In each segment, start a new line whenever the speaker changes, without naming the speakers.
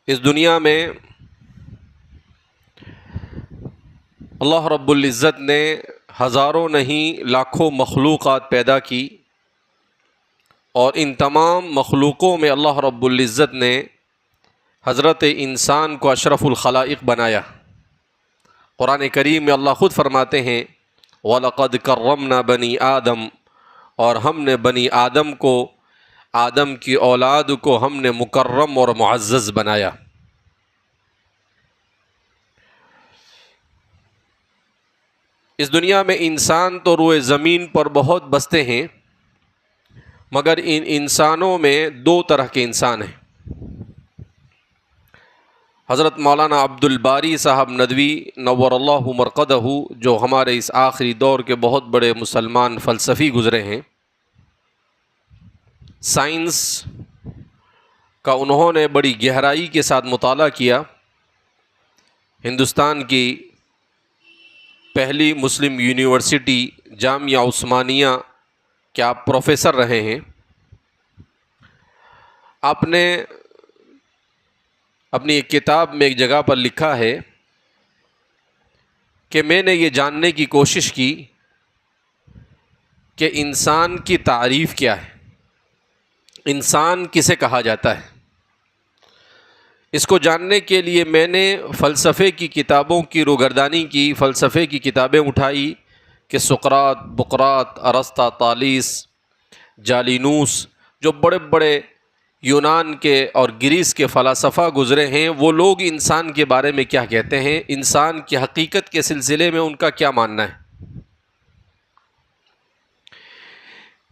اس دنیا میں اللہ رب العزت نے ہزاروں نہیں لاکھوں مخلوقات پیدا کی، اور ان تمام مخلوقوں میں اللہ رب العزت نے حضرت انسان کو اشرف الخلائق بنایا۔ قرآن کریم میں اللہ خود فرماتے ہیں وَلَقَدْ كَرَّمْنَا بَنِي آدم، اور ہم نے بنی آدم کو، آدم کی اولاد کو ہم نے مکرم اور معزز بنایا۔ اس دنیا میں انسان تو روئے زمین پر بہت بستے ہیں، مگر ان انسانوں میں دو طرح کے انسان ہیں۔ حضرت مولانا عبد الباری صاحب ندوی نور اللہ مرقدہ، جو ہمارے اس آخری دور کے بہت بڑے مسلمان فلسفی گزرے ہیں، سائنس کا انہوں نے بڑی گہرائی کے ساتھ مطالعہ کیا۔ ہندوستان کی پہلی مسلم یونیورسٹی جامعہ عثمانیہ کے آپ پروفیسر رہے ہیں۔ آپ نے اپنی ایک کتاب میں ایک جگہ پر لکھا ہے کہ میں نے یہ جاننے کی کوشش کی کہ انسان کی تعریف کیا ہے، انسان کسے کہا جاتا ہے۔ اس کو جاننے کے لیے میں نے فلسفے کی کتابوں کی روگردانی کی، فلسفے کی کتابیں اٹھائی کہ سقراط، بقراط، ارسطو، طالیس، جالینوس، جو بڑے بڑے یونان کے اور گریس کے فلاسفہ گزرے ہیں، وہ لوگ انسان کے بارے میں کیا کہتے ہیں، انسان کی حقیقت کے سلسلے میں ان کا کیا ماننا ہے۔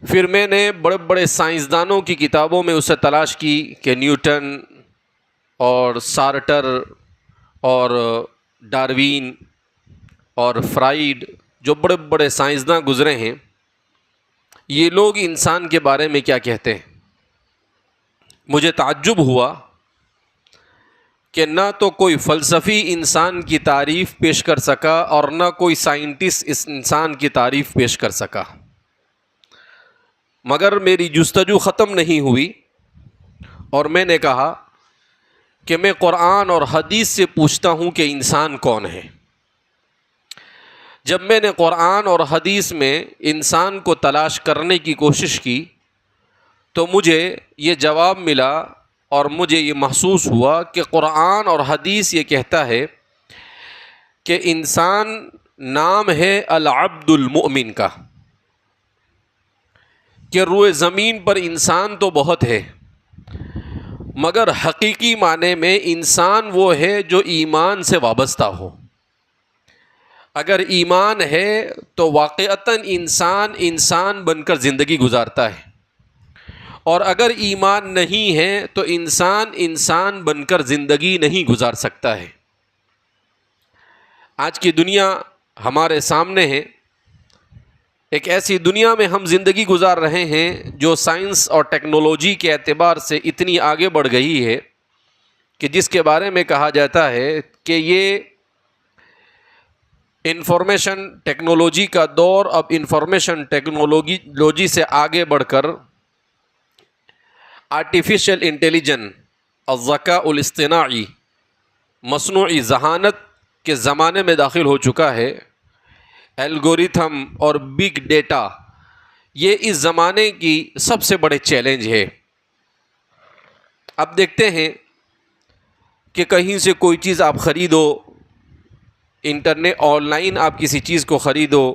پھر میں نے بڑے بڑے سائنسدانوں کی کتابوں میں اسے تلاش کی کہ نیوٹن اور سارٹر اور ڈاروین اور فرائیڈ، جو بڑے بڑے سائنسداں گزرے ہیں، یہ لوگ انسان کے بارے میں کیا کہتے ہیں۔ مجھے تعجب ہوا کہ نہ تو کوئی فلسفی انسان کی تعریف پیش کر سکا اور نہ کوئی سائنٹسٹ اس انسان کی تعریف پیش کر سکا، مگر میری جستجو ختم نہیں ہوئی، اور میں نے کہا کہ میں قرآن اور حدیث سے پوچھتا ہوں کہ انسان کون ہے۔ جب میں نے قرآن اور حدیث میں انسان کو تلاش کرنے کی کوشش کی تو مجھے یہ جواب ملا، اور مجھے یہ محسوس ہوا کہ قرآن اور حدیث یہ کہتا ہے کہ انسان نام ہے العبد المؤمن کا، کہ روئے زمین پر انسان تو بہت ہے، مگر حقیقی معنی میں انسان وہ ہے جو ایمان سے وابستہ ہو۔ اگر ایمان ہے تو واقعتاً انسان انسان بن کر زندگی گزارتا ہے، اور اگر ایمان نہیں ہے تو انسان انسان بن کر زندگی نہیں گزار سکتا ہے۔ آج کی دنیا ہمارے سامنے ہے، ایک ایسی دنیا میں ہم زندگی گزار رہے ہیں جو سائنس اور ٹیکنالوجی کے اعتبار سے اتنی آگے بڑھ گئی ہے کہ جس کے بارے میں کہا جاتا ہے کہ یہ انفارمیشن ٹیکنالوجی کا دور اب انفارمیشن ٹیکنالوجی سے آگے بڑھ کر آرٹیفیشل انٹیلیجنس، الذکاء الاصطناعی، مصنوعی ذہانت کے زمانے میں داخل ہو چکا ہے۔ الگوریتھم اور بگ ڈیٹا یہ اس زمانے کی سب سے بڑے چیلنج ہے۔ اب دیکھتے ہیں کہ کہیں سے کوئی چیز آپ خریدو، انٹرنیٹ آن لائن آپ کسی چیز کو خریدو،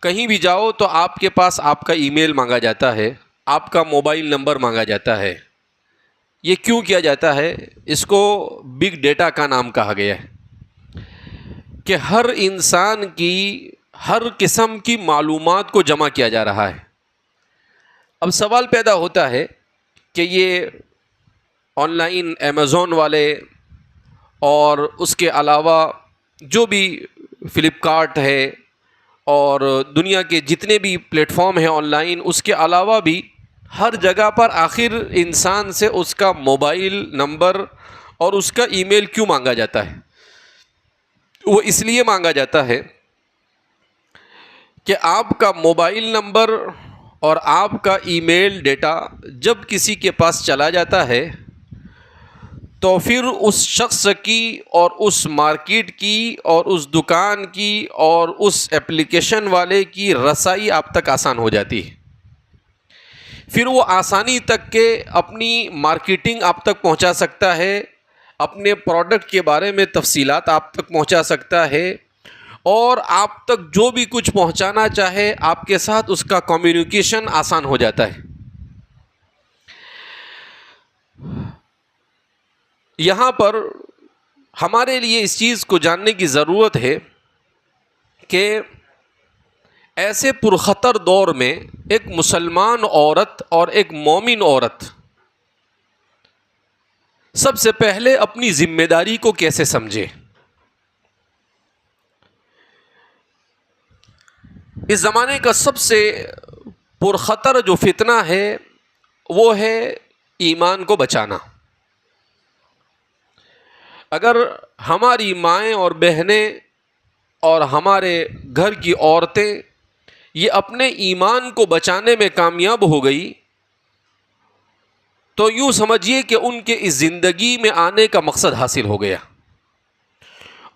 کہیں بھی جاؤ تو آپ کے پاس آپ کا ای میل مانگا جاتا ہے، آپ کا موبائل نمبر مانگا جاتا ہے۔ یہ کیوں کیا جاتا ہے؟ اس کو بگ ڈیٹا کا نام کہا گیا ہے کہ ہر انسان کی ہر قسم کی معلومات کو جمع کیا جا رہا ہے۔ اب سوال پیدا ہوتا ہے کہ یہ آن لائن امیزون والے اور اس کے علاوہ جو بھی فلپکارٹ ہے اور دنیا کے جتنے بھی پلیٹ فارم ہیں آن لائن، اس کے علاوہ بھی ہر جگہ پر آخر انسان سے اس کا موبائل نمبر اور اس کا ای میل کیوں مانگا جاتا ہے؟ وہ اس لیے مانگا جاتا ہے کہ آپ کا موبائل نمبر اور آپ کا ای میل ڈیٹا جب کسی کے پاس چلا جاتا ہے تو پھر اس شخص کی اور اس مارکیٹ کی اور اس دکان کی اور اس اپلیکیشن والے کی رسائی آپ تک آسان ہو جاتی ہے. پھر وہ آسانی تک کہ اپنی مارکیٹنگ آپ تک پہنچا سکتا ہے، اپنے پروڈکٹ کے بارے میں تفصیلات آپ تک پہنچا سکتا ہے، اور آپ تک جو بھی کچھ پہنچانا چاہے آپ کے ساتھ اس کا کمیونیکیشن آسان ہو جاتا ہے. یہاں پر ہمارے لیے اس چیز کو جاننے کی ضرورت ہے کہ ایسے پرخطر دور میں ایک مسلمان عورت اور ایک مومن عورت سب سے پہلے اپنی ذمہ داری کو کیسے سمجھے. اس زمانے کا سب سے پرخطر جو فتنہ ہے وہ ہے ایمان کو بچانا. اگر ہماری مائیں اور بہنیں اور ہمارے گھر کی عورتیں یہ اپنے ایمان کو بچانے میں کامیاب ہو گئی تو یوں سمجھیے کہ ان کے اس زندگی میں آنے کا مقصد حاصل ہو گیا.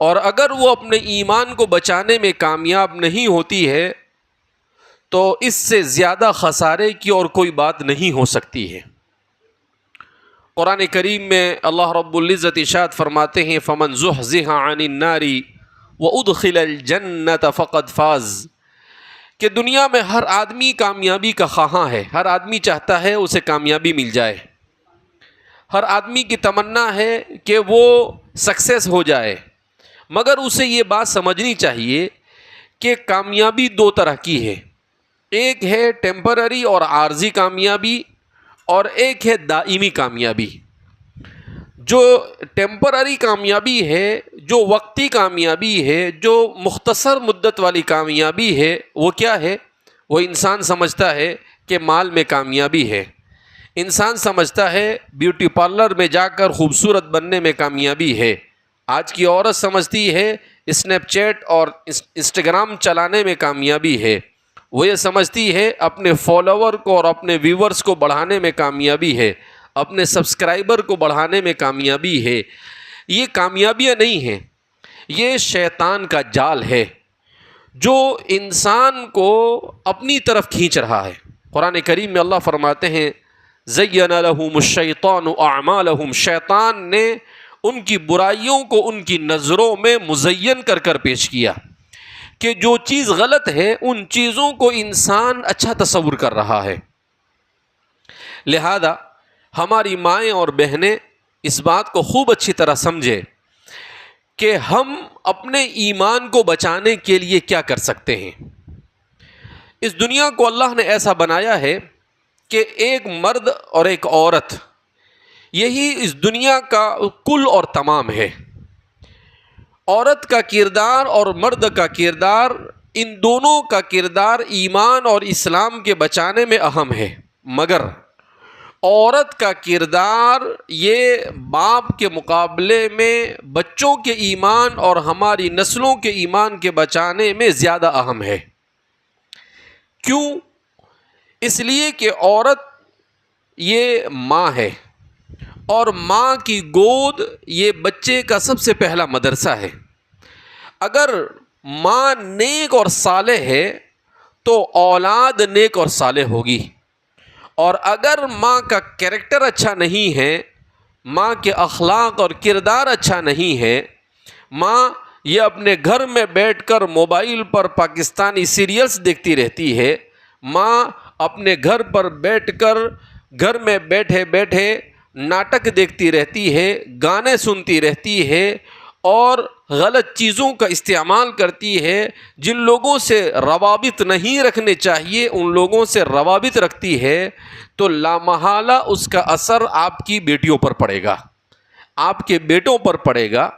اور اگر وہ اپنے ایمان کو بچانے میں کامیاب نہیں ہوتی ہے تو اس سے زیادہ خسارے کی اور کوئی بات نہیں ہو سکتی ہے. قرآن کریم میں اللہ رب العزت ارشاد فرماتے ہیں فمن زحزح عن النار وادخل الجنۃ فقد فاز، کہ دنیا میں ہر آدمی کامیابی کا خواہاں ہے، ہر آدمی چاہتا ہے اسے کامیابی مل جائے، ہر آدمی کی تمنا ہے کہ وہ سکسیس ہو جائے، مگر اسے یہ بات سمجھنی چاہیے کہ کامیابی دو طرح کی ہے. ایک ہے ٹیمپرری اور عارضی کامیابی، اور ایک ہے دائمی کامیابی. جو ٹیمپرری کامیابی ہے، جو وقتی کامیابی ہے، جو مختصر مدت والی کامیابی ہے، وہ کیا ہے؟ وہ انسان سمجھتا ہے کہ مال میں کامیابی ہے، انسان سمجھتا ہے بیوٹی پارلر میں جا کر خوبصورت بننے میں کامیابی ہے. آج کی عورت سمجھتی ہے اسنیپ چیٹ اور انسٹاگرام چلانے میں کامیابی ہے. وہ یہ سمجھتی ہے اپنے فالوور کو اور اپنے ویورز کو بڑھانے میں کامیابی ہے، اپنے سبسکرائبر کو بڑھانے میں کامیابی ہے. یہ کامیابیاں نہیں ہیں، یہ شیطان کا جال ہے جو انسان کو اپنی طرف کھینچ رہا ہے. قرآن کریم میں اللہ فرماتے ہیں زین لہم الشیطان اعمالہم، شیطان نے ان کی برائیوں کو ان کی نظروں میں مزین کر کر پیش کیا کہ جو چیز غلط ہے ان چیزوں کو انسان اچھا تصور کر رہا ہے. لہذا ہماری مائیں اور بہنیں اس بات کو خوب اچھی طرح سمجھے کہ ہم اپنے ایمان کو بچانے کے لیے کیا کر سکتے ہیں. اس دنیا کو اللہ نے ایسا بنایا ہے کہ ایک مرد اور ایک عورت یہی اس دنیا کا کل اور تمام ہے. عورت کا کردار اور مرد کا کردار، ان دونوں کا کردار ایمان اور اسلام کے بچانے میں اہم ہے، مگر عورت کا کردار یہ باپ کے مقابلے میں بچوں کے ایمان اور ہماری نسلوں کے ایمان کے بچانے میں زیادہ اہم ہے. کیوں؟ اس لیے کہ عورت یہ ماں ہے، اور ماں کی گود یہ بچے کا سب سے پہلا مدرسہ ہے. اگر ماں نیک اور صالح ہے تو اولاد نیک اور صالح ہوگی، اور اگر ماں کا کریکٹر اچھا نہیں ہے، ماں کے اخلاق اور کردار اچھا نہیں ہے، ماں یہ اپنے گھر میں بیٹھ کر موبائل پر پاکستانی سیریلز دیکھتی رہتی ہے، ماں اپنے گھر پر بیٹھ کر گھر میں بیٹھے بیٹھے ناٹک دیکھتی رہتی ہے، گانے سنتی رہتی ہے اور غلط چیزوں کا استعمال کرتی ہے، جن لوگوں سے روابط نہیں رکھنے چاہیے ان لوگوں سے روابط رکھتی ہے، تو لامحالہ اس کا اثر آپ کی بیٹیوں پر پڑے گا، آپ کے بیٹوں پر پڑے گا.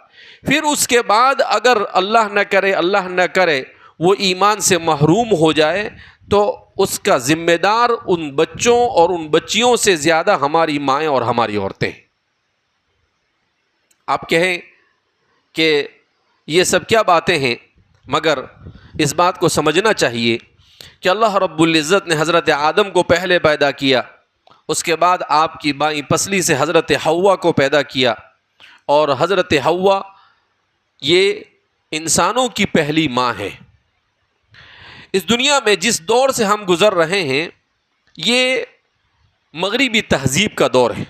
پھر اس کے بعد اگر اللہ نہ کرے وہ ایمان سے محروم ہو جائے تو اس کا ذمہ دار ان بچوں اور ان بچیوں سے زیادہ ہماری مائیں اور ہماری عورتیں. آپ کہیں کہ یہ سب کیا باتیں ہیں، مگر اس بات کو سمجھنا چاہیے کہ اللہ رب العزت نے حضرت آدم کو پہلے پیدا کیا، اس کے بعد آپ کی بائیں پسلی سے حضرت حوا کو پیدا کیا، اور حضرت حوا یہ انسانوں کی پہلی ماں ہے۔ اس دنیا میں جس دور سے ہم گزر رہے ہیں یہ مغربی تہذیب کا دور ہے۔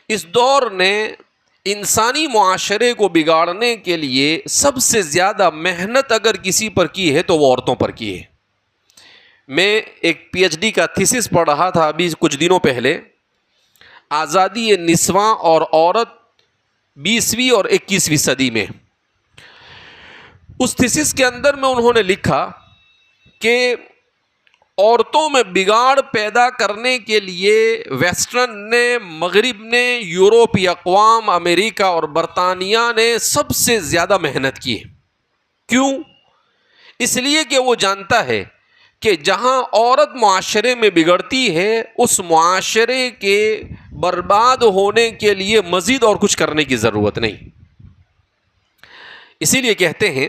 اس دور نے انسانی معاشرے کو بگاڑنے کے لیے سب سے زیادہ محنت اگر کسی پر کی ہے تو وہ عورتوں پر کی ہے۔ میں ایک پی ایچ ڈی کا تھیسس پڑھ رہا تھا ابھی کچھ دنوں پہلے، آزادی نسواں اور عورت 20ویں اور 21ویں صدی میں۔ اس تھیسس کے اندر میں انہوں نے لکھا کہ عورتوں میں بگاڑ پیدا کرنے کے لیے ویسٹرن نے، مغرب نے، یورپی اقوام، امریکہ اور برطانیہ نے سب سے زیادہ محنت کی ہے۔ کیوں؟ اس لیے کہ وہ جانتا ہے کہ جہاں عورت معاشرے میں بگڑتی ہے اس معاشرے کے برباد ہونے کے لیے مزید اور کچھ کرنے کی ضرورت نہیں۔ اسی لیے کہتے ہیں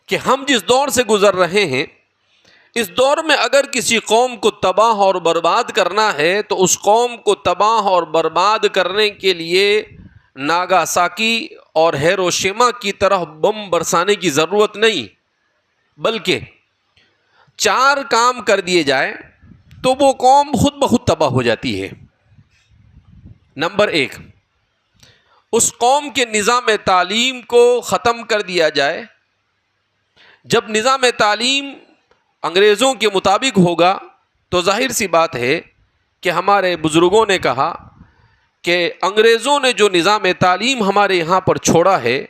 کہ ہم جس دور سے گزر رہے ہیں اس دور میں اگر کسی قوم کو تباہ اور برباد کرنا ہے تو اس قوم کو تباہ اور برباد کرنے کے لیے ناگاساکی اور ہیروشیما کی طرح بم برسانے کی ضرورت نہیں، بلکہ 4 کام کر دیے جائے تو وہ قوم خود بخود تباہ ہو جاتی ہے۔ نمبر 1، اس قوم کے نظام تعلیم کو ختم کر دیا جائے۔ جب نظام تعلیم انگریزوں کے مطابق ہوگا تو ظاہر سی بات ہے کہ ہمارے بزرگوں نے کہا کہ انگریزوں نے جو نظام تعلیم ہمارے یہاں پر چھوڑا ہے،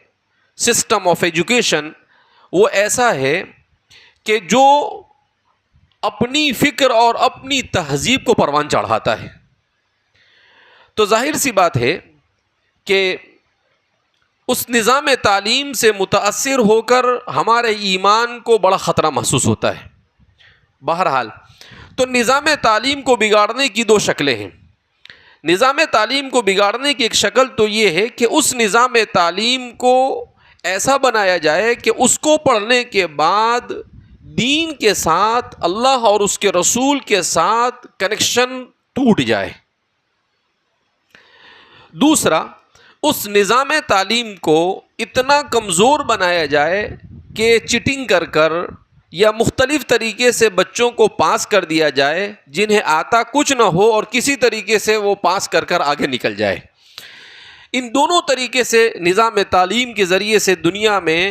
سسٹم آف ایجوکیشن، وہ ایسا ہے کہ جو اپنی فکر اور اپنی تہذیب کو پروان چڑھاتا ہے۔ تو ظاہر سی بات ہے کہ اس نظام تعلیم سے متاثر ہو کر ہمارے ایمان کو بڑا خطرہ محسوس ہوتا ہے۔ بہرحال تو نظام تعلیم کو بگاڑنے کی 2 شکلیں ہیں۔ نظام تعلیم کو بگاڑنے کی ایک شکل تو یہ ہے کہ اس نظام تعلیم کو ایسا بنایا جائے کہ اس کو پڑھنے کے بعد دین کے ساتھ، اللہ اور اس کے رسول کے ساتھ کنیکشن ٹوٹ جائے۔ دوسرا، اس نظام تعلیم کو اتنا کمزور بنایا جائے کہ چیٹنگ کر کر یا مختلف طریقے سے بچوں کو پاس کر دیا جائے، جنہیں آتا کچھ نہ ہو اور کسی طریقے سے وہ پاس کر کر آگے نکل جائے۔ ان دونوں طریقے سے نظام تعلیم کے ذریعے سے دنیا میں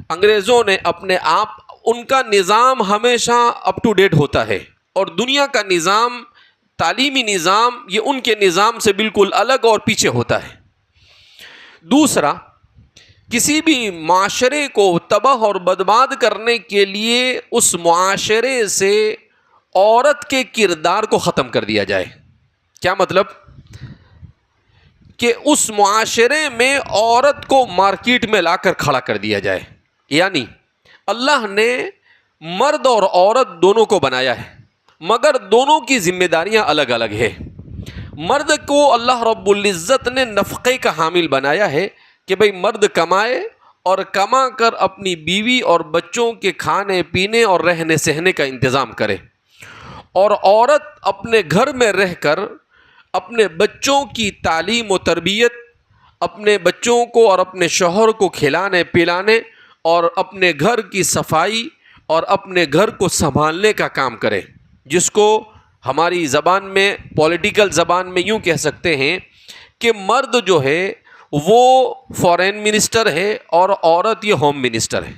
انگریزوں نے اپنے آپ، ان کا نظام ہمیشہ اپ ٹو ڈیٹ ہوتا ہے، اور دنیا کا نظام، تعلیمی نظام، یہ ان کے نظام سے بالکل الگ اور پیچھے ہوتا ہے۔ دوسرا، کسی بھی معاشرے کو تباہ اور برباد کرنے کے لیے اس معاشرے سے عورت کے کردار کو ختم کر دیا جائے۔ کیا مطلب؟ کہ اس معاشرے میں عورت کو مارکیٹ میں لا کر کھڑا کر دیا جائے۔ یعنی اللہ نے مرد اور عورت دونوں کو بنایا ہے، مگر دونوں کی ذمہ داریاں الگ الگ ہیں۔ مرد کو اللہ رب العزت نے نفقے کا حامل بنایا ہے کہ بھئی مرد کمائے اور کما کر اپنی بیوی اور بچوں کے کھانے پینے اور رہنے سہنے کا انتظام کرے، اور عورت اپنے گھر میں رہ کر اپنے بچوں کی تعلیم و تربیت، اپنے بچوں کو اور اپنے شوہر کو کھلانے پلانے اور اپنے گھر کی صفائی اور اپنے گھر کو سنبھالنے کا کام کرے، جس کو ہماری زبان میں، پولیٹیکل زبان میں یوں کہہ سکتے ہیں کہ مرد جو ہے وہ فورین منسٹر ہے اور عورت یہ ہوم منسٹر ہے۔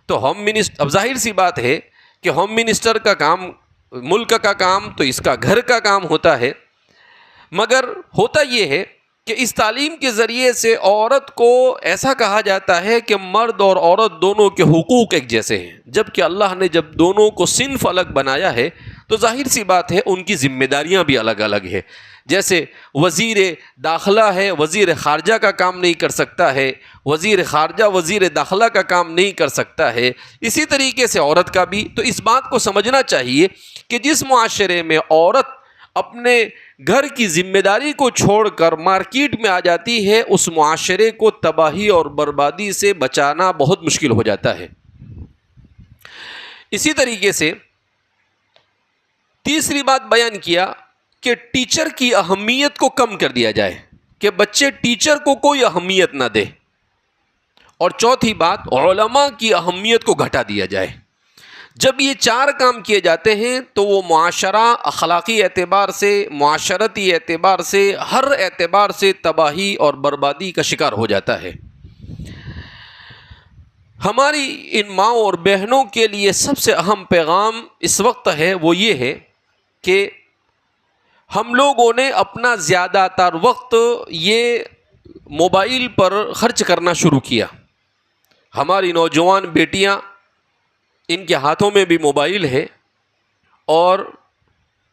تو ہوم منسٹر، اب ظاہر سی بات ہے کہ ہوم منسٹر کا کام، ملک کا کام تو اس کا گھر کا کام ہوتا ہے، مگر ہوتا یہ ہے کہ اس تعلیم کے ذریعے سے عورت کو ایسا کہا جاتا ہے کہ مرد اور عورت دونوں کے حقوق ایک جیسے ہیں، جبکہ اللہ نے جب دونوں کو صنف الگ بنایا ہے تو ظاہر سی بات ہے ان کی ذمہ داریاں بھی الگ الگ ہیں۔ جیسے وزیر داخلہ ہے، وزیر خارجہ کا کام نہیں کر سکتا ہے، وزیر خارجہ وزیر داخلہ کا کام نہیں کر سکتا ہے، اسی طریقے سے عورت کا بھی۔ تو اس بات کو سمجھنا چاہیے کہ جس معاشرے میں عورت اپنے گھر کی ذمہ داری کو چھوڑ کر مارکیٹ میں آ جاتی ہے، اس معاشرے کو تباہی اور بربادی سے بچانا بہت مشکل ہو جاتا ہے۔ اسی طریقے سے تیسری بات بیان کیا کہ ٹیچر کی اہمیت کو کم کر دیا جائے۔ کہ بچے ٹیچر کو کوئی اہمیت نہ دے، اور چوتھی بات علماء کی اہمیت کو گھٹا دیا جائے۔ جب یہ چار کام کیے جاتے ہیں تو وہ معاشرہ اخلاقی اعتبار سے، معاشرتی اعتبار سے، ہر اعتبار سے تباہی اور بربادی کا شکار ہو جاتا ہے۔ ہماری ان ماؤں اور بہنوں کے لیے سب سے اہم پیغام اس وقت ہے وہ یہ ہے کہ ہم لوگوں نے اپنا زیادہ تر وقت یہ موبائل پر خرچ کرنا شروع کیا۔ ہماری نوجوان بیٹیاں، ان کے ہاتھوں میں بھی موبائل ہے، اور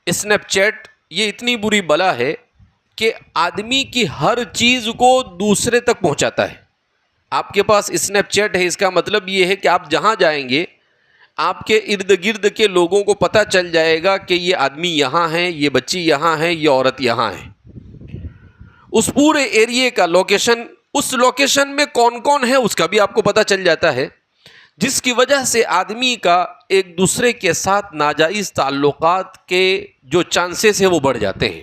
اسنیپ چیٹ یہ اتنی بری بلا ہے کہ آدمی کی ہر چیز کو دوسرے تک پہنچاتا ہے۔ آپ کے پاس اسنیپ چیٹ ہے، اس کا مطلب یہ ہے کہ آپ جہاں جائیں گے آپ کے ارد گرد کے لوگوں کو پتہ چل جائے گا کہ یہ آدمی یہاں ہے، یہ بچی یہاں ہے، یہ عورت یہاں ہے۔ اس پورے ایریے کا لوکیشن، اس لوکیشن میں کون کون ہے اس کا بھی آپ کو پتہ چل جاتا ہے، جس کی وجہ سے آدمی کا ایک دوسرے کے ساتھ ناجائز تعلقات کے جو چانسز ہیں وہ بڑھ جاتے ہیں۔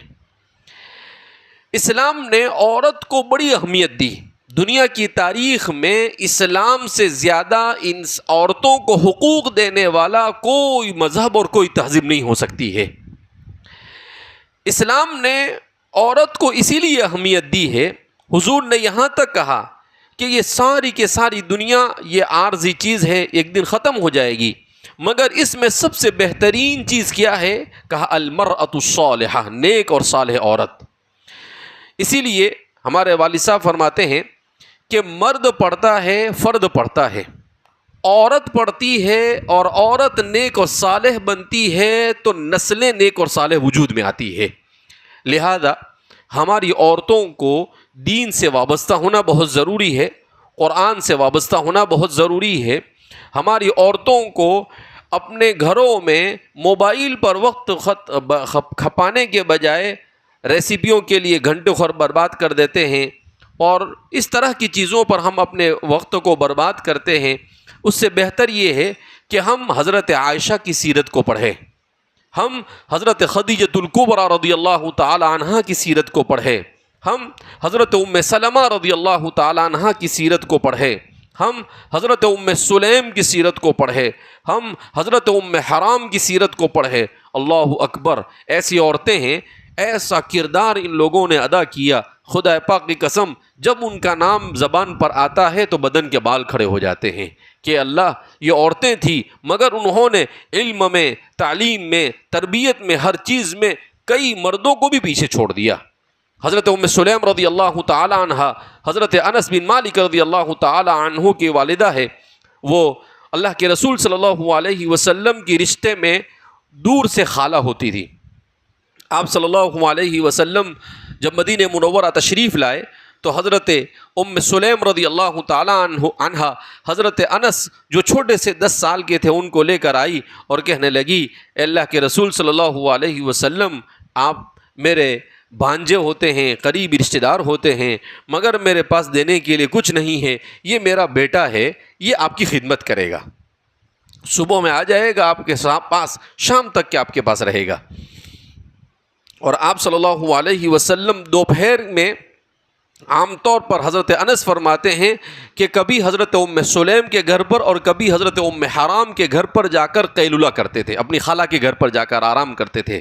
اسلام نے عورت کو بڑی اہمیت دی۔ دنیا کی تاریخ میں اسلام سے زیادہ ان عورتوں کو حقوق دینے والا کوئی مذہب اور کوئی تہذیب نہیں ہو سکتی ہے۔ اسلام نے عورت کو اسی لیے اہمیت دی ہے، حضور نے یہاں تک کہا کہ یہ ساری کے ساری دنیا یہ عارضی چیز ہے، ایک دن ختم ہو جائے گی، مگر اس میں سب سے بہترین چیز کیا ہے؟ کہا المرأۃ الصالحہ، نیک اور صالح عورت۔ اسی لیے ہمارے والد صاحب فرماتے ہیں کہ مرد پڑھتا ہے، فرد پڑھتا ہے، عورت پڑھتی ہے، اور عورت نیک اور صالح بنتی ہے تو نسلیں نیک اور صالح وجود میں آتی ہے۔ لہذا ہماری عورتوں کو دین سے وابستہ ہونا بہت ضروری ہے، قرآن سے وابستہ ہونا بہت ضروری ہے۔ ہماری عورتوں کو اپنے گھروں میں موبائل پر وقت کھپانے کے بجائے ریسیپیوں کے لیے گھنٹوں خور برباد کر دیتے ہیں، اور اس طرح کی چیزوں پر ہم اپنے وقت کو برباد کرتے ہیں۔ اس سے بہتر یہ ہے کہ ہم حضرت عائشہ کی سیرت کو پڑھیں، ہم حضرت خدیجۃ الکبریٰ رضی اللہ تعالی عنہا کی سیرت کو پڑھیں، ہم حضرت ام سلمہ رضی اللہ تعالی عنہا کی سیرت کو پڑھیں، ہم حضرت ام سلیم کی سیرت کو پڑھیں، ہم حضرت ام حرام کی سیرت کو پڑھیں۔ اللہ اکبر، ایسی عورتیں ہیں، ایسا کردار ان لوگوں نے ادا کیا، خدا پاک کی قسم جب ان کا نام زبان پر آتا ہے تو بدن کے بال کھڑے ہو جاتے ہیں کہ اللہ، یہ عورتیں تھیں مگر انہوں نے علم میں، تعلیم میں، تربیت میں، ہر چیز میں کئی مردوں کو بھی پیچھے چھوڑ دیا۔ حضرت ام سلیم رضی اللہ تعالی عنہ حضرت انس بن مالک رضی اللہ تعالی عنہ کی والدہ ہے، وہ اللہ کے رسول صلی اللہ علیہ وسلم کی رشتے میں دور سے خالہ ہوتی تھی۔ آپ صلی اللہ علیہ وسلم جب مدینہ منورہ تشریف لائے تو حضرت ام سلیم رضی اللہ تعالی عنہ حضرت انس جو چھوٹے سے 10 سال کے تھے ان کو لے کر آئی اور کہنے لگی، اے اللہ کے رسول صلی اللہ علیہ وسلم، آپ میرے بھانجے ہوتے ہیں، قریبی رشتہ دار ہوتے ہیں، مگر میرے پاس دینے کے لیے کچھ نہیں ہے، یہ میرا بیٹا ہے، یہ آپ کی خدمت کرے گا، صبح میں آ جائے گا آپ کے پاس، شام تک کے آپ کے پاس رہے گا۔ اور آپ صلی اللہ علیہ وسلم دوپہر میں عام طور پر حضرت انس فرماتے ہیں کہ کبھی حضرت ام سلیم کے گھر پر اور کبھی حضرت ام حرام کے گھر پر جا کر قیلولہ کرتے تھے، اپنی خالہ کے گھر پر جا کر آرام کرتے تھے۔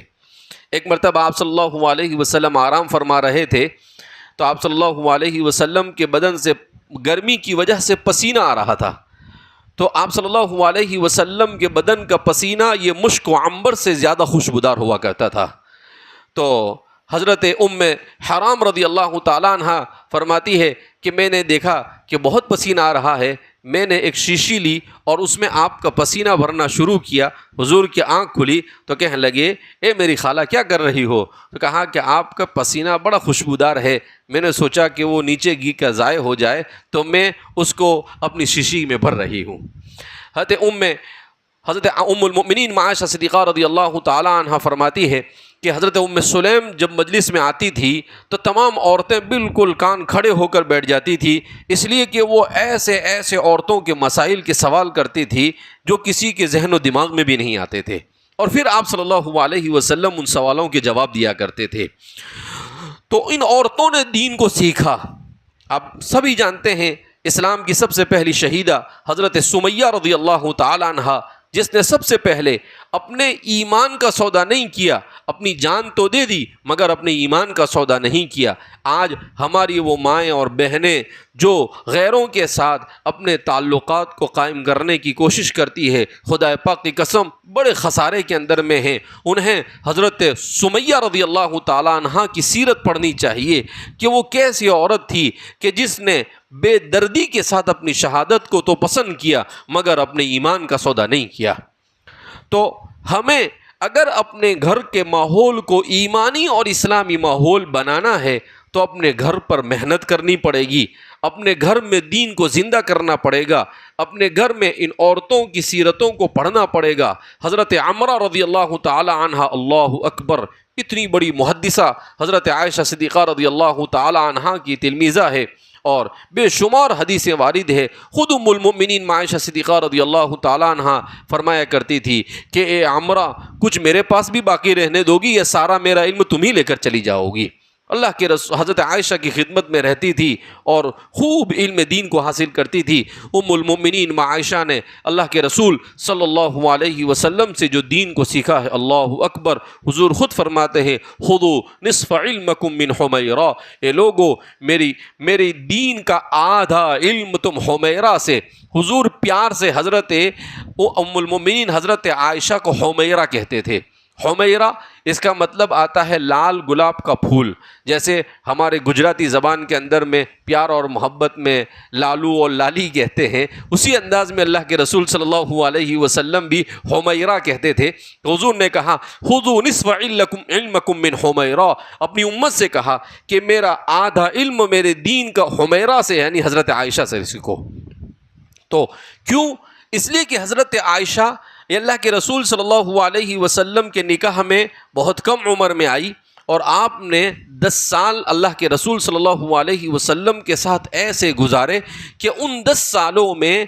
ایک مرتبہ آپ صلی اللہ علیہ وسلم آرام فرما رہے تھے تو آپ صلی اللہ علیہ وسلم کے بدن سے گرمی کی وجہ سے پسینہ آ رہا تھا، تو آپ صلی اللہ علیہ وسلم کے بدن کا پسینہ یہ مشک و عنبر سے زیادہ خوشبودار ہوا کرتا تھا۔ تو حضرت ام حرام رضی اللہ تعالیٰ عنہ فرماتی ہے کہ میں نے دیکھا کہ بہت پسینہ آ رہا ہے، میں نے ایک شیشی لی اور اس میں آپ کا پسینہ بھرنا شروع کیا۔ حضور کی آنکھ کھلی تو کہنے لگے، اے میری خالہ کیا کر رہی ہو؟ تو کہا کہ آپ کا پسینہ بڑا خوشبودار ہے، میں نے سوچا کہ وہ نیچے گھی کا ضائع ہو جائے تو میں اس کو اپنی شیشی میں بھر رہی ہوں۔ حضرت ام المؤمنین عائشہ صدیقہ رضی اللہ تعالی عنہ فرماتی ہے کہ حضرت ام سلیم جب مجلس میں آتی تھی تو تمام عورتیں بالکل کان کھڑے ہو کر بیٹھ جاتی تھی، اس لیے کہ وہ ایسے عورتوں کے مسائل کے سوال کرتی تھی جو کسی کے ذہن و دماغ میں بھی نہیں آتے تھے، اور پھر آپ صلی اللہ علیہ وسلم ان سوالوں کے جواب دیا کرتے تھے۔ تو ان عورتوں نے دین کو سیکھا. آپ سبھی جانتے ہیں اسلام کی سب سے پہلی شہیدہ حضرت سمیہ رضی اللہ تعالی عنہا، جس نے سب سے پہلے اپنے ایمان کا سودا نہیں کیا، اپنی جان تو دے دی مگر اپنے ایمان کا سودا نہیں کیا. آج ہماری وہ مائیں اور بہنیں جو غیروں کے ساتھ اپنے تعلقات کو قائم کرنے کی کوشش کرتی ہے، خدا پاک کی قسم بڑے خسارے کے اندر میں ہیں. انہیں حضرت سمیہ رضی اللہ تعالی عنہا کی سیرت پڑھنی چاہیے کہ وہ کیسی عورت تھی کہ جس نے بے دردی کے ساتھ اپنی شہادت کو تو پسند کیا مگر اپنے ایمان کا سودا نہیں کیا. تو ہمیں اگر اپنے گھر کے ماحول کو ایمانی اور اسلامی ماحول بنانا ہے تو اپنے گھر پر محنت کرنی پڑے گی، اپنے گھر میں دین کو زندہ کرنا پڑے گا، اپنے گھر میں ان عورتوں کی سیرتوں کو پڑھنا پڑے گا. حضرت عمرہ رضی اللہ تعالی عنہا، اللہ اکبر، اتنی بڑی محدثہ حضرت عائشہ صدیقہ رضی اللہ تعالی عنہا کی تلمیذہ ہے اور بے شمار حدیثیں وارد ہے. خود ام المؤمنین عائشہ صدیقہ رضی اللہ تعالی عنہا فرمایا کرتی تھی کہ اے عمرہ، کچھ میرے پاس بھی باقی رہنے دو گی یا سارا میرا علم تم ہی لے کر چلی جاؤ گی؟ اللہ کے رسول حضرت عائشہ کی خدمت میں رہتی تھی اور خوب علم دین کو حاصل کرتی تھی. ام المؤمنین عائشہ نے اللہ کے رسول صلی اللہ علیہ وسلم سے جو دین کو سیکھا ہے، اللہ اکبر، حضور خود فرماتے ہیں خذوا نصف علمکم من حمیرہ، اے لوگو میری دین کا آدھا علم تم حمیرہ سے. حضور پیار سے حضرت ام المؤمنین حضرت عائشہ کو حمیرہ کہتے تھے. حمیرہ اس کا مطلب آتا ہے لال گلاب کا پھول. جیسے ہمارے گجراتی زبان کے اندر میں پیار اور محبت میں لالو اور لالی کہتے ہیں، اسی انداز میں اللہ کے رسول صلی اللہ علیہ وسلم بھی حمیرہ کہتے تھے. حضور نے کہا خذوا نصف علمکم من حمیرہ، اپنی امت سے کہا کہ میرا آدھا علم میرے دین کا حمیرہ سے یعنی حضرت عائشہ سے سیکھو. تو کیوں؟ اس لیے کہ حضرت عائشہ اللہ کے رسول صلی اللہ علیہ وسلم کے نکاح میں بہت کم عمر میں آئی اور آپ نے 10 سال اللہ کے رسول صلی اللہ علیہ وسلم کے ساتھ ایسے گزارے کہ ان 10 سالوں میں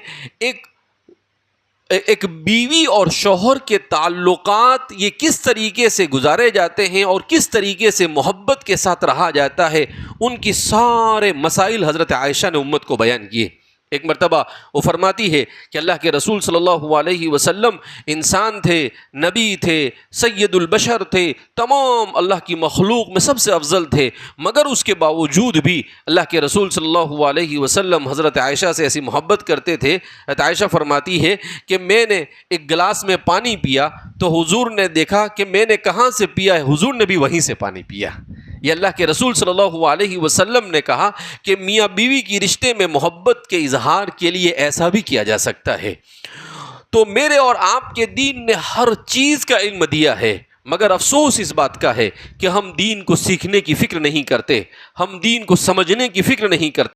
ایک بیوی اور شوہر کے تعلقات یہ کس طریقے سے گزارے جاتے ہیں اور کس طریقے سے محبت کے ساتھ رہا جاتا ہے، ان کی سارے مسائل حضرت عائشہ نے امت کو بیان کیے. ایک مرتبہ وہ فرماتی ہے کہ اللہ کے رسول صلی اللہ علیہ وسلم انسان تھے، نبی تھے، سید البشر تھے، تمام اللہ کی مخلوق میں سب سے افضل تھے، مگر اس کے باوجود بھی اللہ کے رسول صلی اللہ علیہ وسلم حضرت عائشہ سے ایسی محبت کرتے تھے. حضرت عائشہ فرماتی ہے کہ میں نے ایک گلاس میں پانی پیا تو حضور نے دیکھا کہ میں نے کہاں سے پیا ہے، حضور نے بھی وہیں سے پانی پیا. یہ اللہ کے رسول صلی اللہ علیہ وسلم نے کہا کہ میاں بیوی کی رشتے میں محبت کے اظہار کے لیے ایسا بھی کیا جا سکتا ہے. تو میرے اور آپ کے دین نے ہر چیز کا علم دیا ہے، مگر افسوس اس بات کا ہے کہ ہم دین کو سیکھنے کی فکر نہیں کرتے، ہم دین کو سمجھنے کی فکر نہیں کرتے.